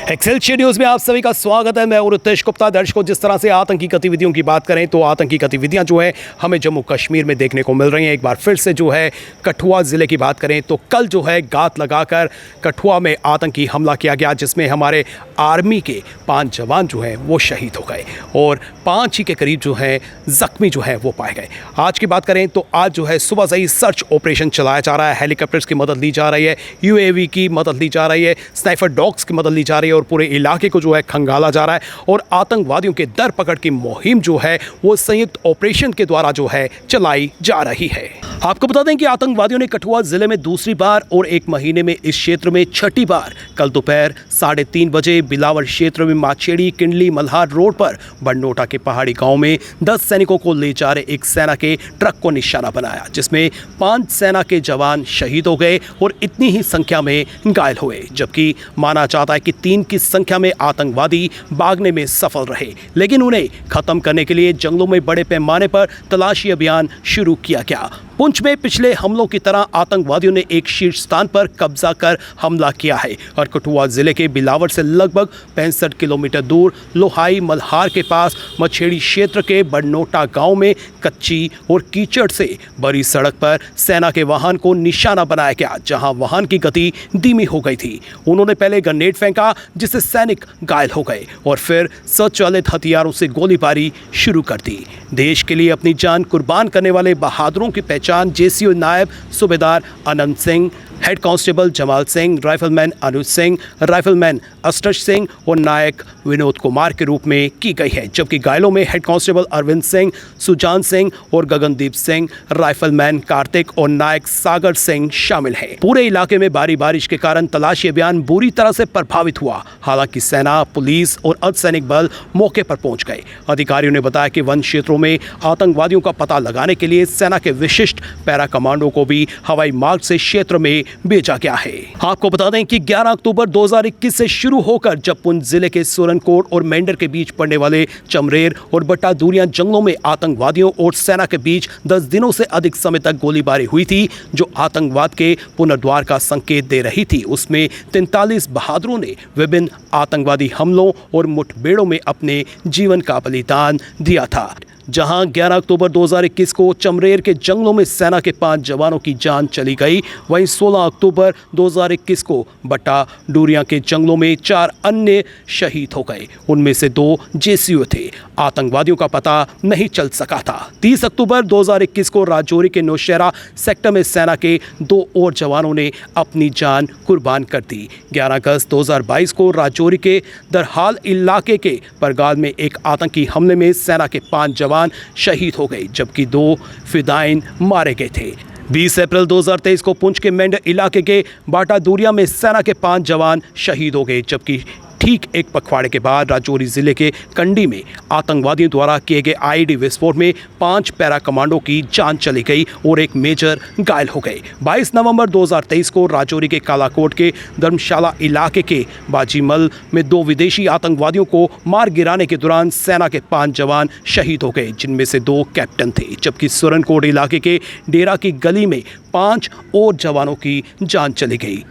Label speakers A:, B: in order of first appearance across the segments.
A: Excelsior news में आप सभी का स्वागत है। मैं और रितेश गुप्ता। दर्शकों, जिस तरह से आतंकी गतिविधियों की बात करें तो आतंकी गतिविधियां जो है हमें जम्मू कश्मीर में देखने को मिल रही हैं। एक बार फिर से जो है कठुआ ज़िले की बात करें तो कल जो है गात लगाकर कठुआ में आतंकी हमला किया गया, जिसमें हमारे आर्मी के 5 जवान जो हैं वो शहीद हो गए और 5 ही के करीब जो है ज़ख्मी जो है वो पाए गए। आज की बात करें तो आज जो है सुबह से ही सर्च ऑपरेशन चलाया जा रहा है। हेलीकॉप्टर्स की मदद ली जा रही है, UAV की मदद ली जा रही है, स्नाइपर डॉग्स की मदद ली जा रही है और पूरे इलाके को जो है खंगाला जा रहा है और आतंकवादियों के दर पकड़ की मुहिम जो है वो संयुक्त ऑपरेशन के द्वारा जो है चलाई जा रही है। आपको बता दें कि आतंकवादियों ने कठुआ जिले में दूसरी बार और 1 महीने में इस क्षेत्र में छठी बार कल दोपहर 3:30 बजे बिलावर क्षेत्र में माछेड़ी किंडली मल्हार रोड पर बड़नोटा के पहाड़ी गांव में 10 सैनिकों को ले जा रहे एक सेना के ट्रक को निशाना बनाया, जिसमें 5 सेना के जवान शहीद हो गए और इतनी ही संख्या में घायल हुए, जबकि माना जाता है कि 3 की संख्या में आतंकवादी भागने में सफल रहे, लेकिन उन्हें खत्म करने के लिए जंगलों में बड़े पैमाने पर तलाशी अभियान शुरू किया गया। पुंछ में पिछले हमलों की तरह आतंकवादियों ने एक शीर्ष स्थान पर कब्जा कर हमला किया है और कठुआ जिले के बिलावर से लगभग 65 किलोमीटर दूर लोहाई मल्हार के पास मछेड़ी क्षेत्र के बड़नोटा गांव में कच्ची और कीचड़ से भरी सड़क पर सेना के वाहन को निशाना बनाया गया, जहां वाहन की गति धीमी हो गई थी। उन्होंने पहले ग्रेनेड फेंका, जिससे सैनिक घायल हो गए और फिर स्वचालित हथियारों से गोलीबारी शुरू कर दी। देश के लिए अपनी जान कुर्बान करने वाले बहादुरों की पहचान JCO नायब सूबेदार Anand Singh, head constable Jamal Singh, rifleman Anuj Singh, rifleman अस्टश सिंह और नायक विनोद कुमार के रूप में की गई है, जबकि घायलों में हेड कांस्टेबल अरविंद सिंह, सुजान सिंह और गगनदीप सिंह, राइफलमैन कार्तिक और नायक सागर सिंह शामिल हैं। पूरे इलाके में भारी बारिश के कारण तलाशी अभियान बुरी तरह से प्रभावित हुआ। हालांकि सेना, पुलिस और अर्धसैनिक बल मौके पर पहुंच गए। अधिकारियों ने बताया कि वन क्षेत्रों में आतंकवादियों का पता लगाने के लिए सेना के विशिष्ट पैरा कमांडो को भी हवाई मार्ग से क्षेत्र में भेजा गया है। आपको बता दें कि 11 अक्टूबर 2021 से शुरू होकर जब पुंछ जिले के सोरनकोट और मेंढर के बीच पड़ने वाले चमरेर और बट्टा दूरियां जंगलों में आतंकवादियों और सेना के बीच 10 दिनों से अधिक समय तक गोलीबारी हुई थी, जो आतंकवाद के पुनर्द्वार का संकेत दे रही थी। उसमें 43 बहादुरों ने विभिन्न आतंकवादी हमलों और मुठभेड़ों में अपने जीवन का बलिदान दिया था। जहां 11 अक्टूबर 2021 को चमरेर के जंगलों में सेना के 5 जवानों की जान चली गई, वहीं 16 अक्टूबर 2021 को बट्टा डूरिया के जंगलों में 4 अन्य शहीद हो गए। उनमें से 2 JCO थे। आतंकवादियों का पता नहीं चल सका था। 30 अक्टूबर 2021 को राजौरी के नौशहरा सेक्टर में सेना के 2 और जवानों ने अपनी जान कुर्बान कर दी। 11 अगस्त 2022 को राजौरी के दरहाल इलाके के परगाल में एक आतंकी हमले में सेना के 5 जवान शहीद हो गए, जबकि 2 फिदाइन मारे गए थे। 20 अप्रैल 2023 को पुंछ के मेंढर इलाके के बाटा दूरिया में सेना के 5 जवान शहीद हो गए, जबकि ठीक 1 पखवाड़े के बाद राजौरी जिले के कंडी में आतंकवादियों द्वारा किए गए IED विस्फोट में 5 पैरा कमांडो की जान चली गई और एक मेजर घायल हो गए। 22 नवंबर 2023 को राजौरी के कालाकोट के धर्मशाला इलाके के बाजीमल में 2 विदेशी आतंकवादियों को मार गिराने के दौरान सेना के 5 जवान शहीद हो गए, जिनमें से 2 कैप्टन थे, जबकि सोरनकोट इलाके के डेरा की गली में 5 और जवानों की जान चली गई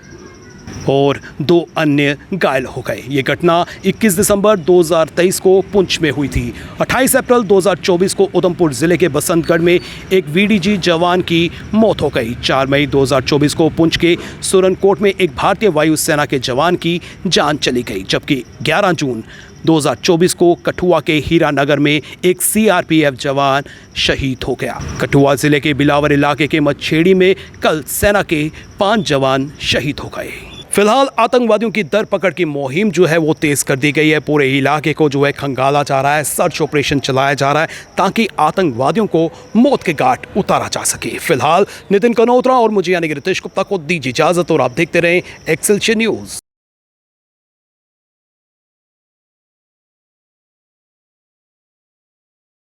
A: और 2 अन्य घायल हो गए। ये घटना 21 दिसंबर 2023 को पुंछ में हुई थी। 28 अप्रैल 2024 को उधमपुर जिले के बसंतगढ़ में एक VDG जवान की मौत हो गई। 4 मई 2024 को पुंछ के सोरनकोट में एक भारतीय वायुसेना के जवान की जान चली गई, जबकि 11 जून 2024 को कठुआ के हीरानगर में एक CRPF जवान शहीद हो गया। कठुआ जिले के बिलावर इलाके के मछेड़ी में कल सेना के 5 जवान शहीद हो गए। फिलहाल आतंकवादियों की दर पकड़ की मुहिम जो है वो तेज कर दी गई है। पूरे इलाके को जो है खंगाला जा रहा है, सर्च ऑपरेशन चलाया जा रहा है ताकि आतंकवादियों को मौत के घाट उतारा जा सके। फिलहाल नितिन कनोत्रा और मुझे यानी कि रितेश गुप्ता को दीजिए इजाजत और आप देखते रहें एक्सेलशियर न्यूज।